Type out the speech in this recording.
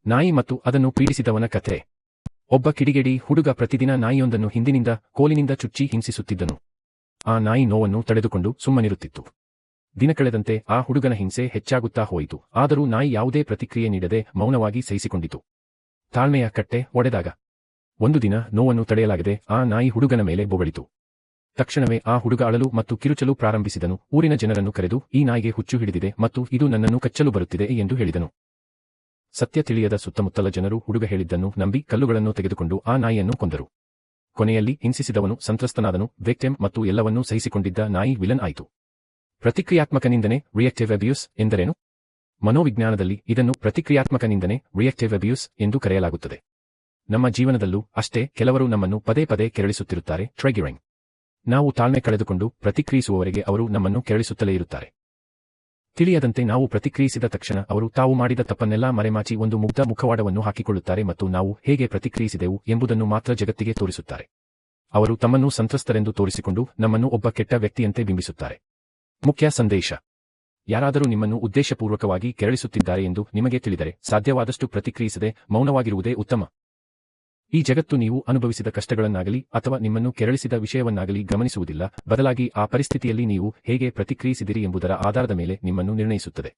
ನಾಯಿ ಮತ್ತು ಅದನ್ನು ಪೀಡಿಸಿದವನ ಕಥೆ. ಒಬ್ಬ ಕಿಡಿಗೇಡಿ ಹುಡುಗ ಪ್ರತಿದಿನ ನಾಯಿಯೊಂದನ್ನು ಹಿಂದಿನಿಂದ ಕೋಲಿನಿಂದ ಚುಚ್ಚಿ ಹಿಂಸಿಸುತ್ತಿದ್ದನು. ಆ ನಾಯಿ ನೋವನ್ನು ತಡೆದುಕೊಂಡು ಸುಮ್ಮನಿರುತ್ತಿತ್ತು. ದಿನ ಕಳೆದಂತೆ ಆ ಹುಡುಗನ ಹಿಂಸೆ ಹೆಚ್ಚಾಗುತ್ತಾ ಹೋಯಿತು. ಆದರೂ ನಾಯಿ ಯಾವುದೇ ಪ್ರತಿಕ್ರಿಯೆ ನೀಡದೆ ಮೌನವಾಗಿ ಸಹಿಸಿಕೊಂಡಿತು. ತಾಳ್ಮೆಯ ಕಟ್ಟೆ ಒಡೆದಾಗ ಒಂದು ದಿನ ನೋವನ್ನು ತಡೆಯಲಾಗದೆ ಆ ನಾಯಿ ಹುಡುಗನ ಮೇಲೆ ಬೊಗಳಿತು. ತಕ್ಷಣವೇ ಆ ಹುಡುಗ ಅಳಲು ಮತ್ತು ಕಿರುಚಲು ಪ್ರಾರಂಭಿಸಿದನು. ಊರಿನ ಜನರನ್ನು ಕರೆದು, ಈ ನಾಯಿಗೆ ಹುಚ್ಚು ಹಿಡಿದಿದೆ ಮತ್ತು ಇದು ನನ್ನನ್ನು ಕಚ್ಚಲು ಬರುತ್ತಿದೆ ಎಂದು ಹೇಳಿದನು. ಸತ್ಯ ತಿಳಿಯದ ಸುತ್ತಮುತ್ತಲ ಜನರು ಹುಡುಗ ಹೇಳಿದ್ದನ್ನು ನಂಬಿ ಕಲ್ಲುಗಳನ್ನು ತೆಗೆದುಕೊಂಡು ಆ ನಾಯಿಯನ್ನು ಕೊಂದರು. ಕೊನೆಯಲ್ಲಿ ಹಿಂಸಿಸಿದವನು ಸಂತ್ರಸ್ತನಾದನು. ವಿಕ್ಟಿಮ್ ಮತ್ತು ಎಲ್ಲವನ್ನೂ ಸಹಿಸಿಕೊಂಡಿದ್ದ ನಾಯಿ ವಿಲನ್ ಆಯಿತು. ಪ್ರತಿಕ್ರಿಯಾತ್ಮಕ ನಿಂದನೆ ರಿಯಾಕ್ಟಿವ್ ಅಬ್ಯೂಸ್ ಎಂದರೇನು? ಮನೋವಿಜ್ಞಾನದಲ್ಲಿ ಇದನ್ನು ಪ್ರತಿಕ್ರಿಯಾತ್ಮಕ ನಿಂದನೆ ರಿಯಾಕ್ಟಿವ್ ಅಬ್ಯೂಸ್ ಎಂದು ಕರೆಯಲಾಗುತ್ತದೆ. ನಮ್ಮ ಜೀವನದಲ್ಲೂ ಅಷ್ಟೇ ಕೆಲವರು ನಮ್ಮನ್ನು ಪದೇ ಪದೇ ಕೆರಳಿಸುತ್ತಿರುತ್ತಾರೆ. ಟ್ರಿಗರಿಂಗ್. ನಾವು ತಾಳ್ಮೆ ಕಳೆದುಕೊಂಡು ಪ್ರತಿಕ್ರಿಯಿಸುವವರೆಗೆ ಅವರು ನಮ್ಮನ್ನು ಕೆರಳಿಸುತ್ತಲೇ ಇರುತ್ತಾರೆ. ತಿಳಿಯದಂತೆ ನಾವು ಪ್ರತಿಕ್ರಿಯಿಸಿದ ತಕ್ಷಣ ಅವರು ತಾವು ಮಾಡಿದ ತಪ್ಪನ್ನೆಲ್ಲ ಮರೆಮಾಚಿ ಒಂದು ಮುಗ್ಧ ಮುಖವಾಡವನ್ನು ಹಾಕಿಕೊಳ್ಳುತ್ತಾರೆ ಮತ್ತು ನಾವು ಹೇಗೆ ಪ್ರತಿಕ್ರಿಯಿಸಿದೆವು ಎಂಬುದನ್ನು ಮಾತ್ರ ಜಗತ್ತಿಗೆ ತೋರಿಸುತ್ತಾರೆ. ಅವರು ತಮ್ಮನ್ನು ಸಂತ್ರಸ್ತರೆಂದು ತೋರಿಸಿಕೊಂಡು ನಮ್ಮನ್ನು ಒಬ್ಬ ಕೆಟ್ಟ ವ್ಯಕ್ತಿಯಂತೆ ಬಿಂಬಿಸುತ್ತಾರೆ. ಮುಖ್ಯ ಸಂದೇಶ: ಯಾರಾದರೂ ನಿಮ್ಮನ್ನು ಉದ್ದೇಶಪೂರ್ವಕವಾಗಿ ಕೆರಳಿಸುತ್ತಿದ್ದಾರೆ ಎಂದು ನಿಮಗೆ ತಿಳಿದರೆ ಸಾಧ್ಯವಾದಷ್ಟು ಪ್ರತಿಕ್ರಿಯಿಸದೆ ಮೌನವಾಗಿರುವುದೇ ಉತ್ತಮ. ಈ ಜಗತ್ತು ನೀವು ಅನುಭವಿಸಿದ ಕಷ್ಟಗಳನ್ನಾಗಲಿ ಅಥವಾ ನಿಮ್ಮನ್ನು ಕೆರಳಿಸಿದ ವಿಷಯವನ್ನಾಗಲಿ ಗಮನಿಸುವುದಿಲ್ಲ, ಬದಲಾಗಿ ಆ ಪರಿಸ್ಥಿತಿಯಲ್ಲಿ ನೀವು ಹೇಗೆ ಪ್ರತಿಕ್ರಿಯಿಸಿದಿರಿ ಎಂಬುದರ ಆಧಾರದ ಮೇಲೆ ನಿಮ್ಮನ್ನು ನಿರ್ಣಯಿಸುತ್ತದೆ.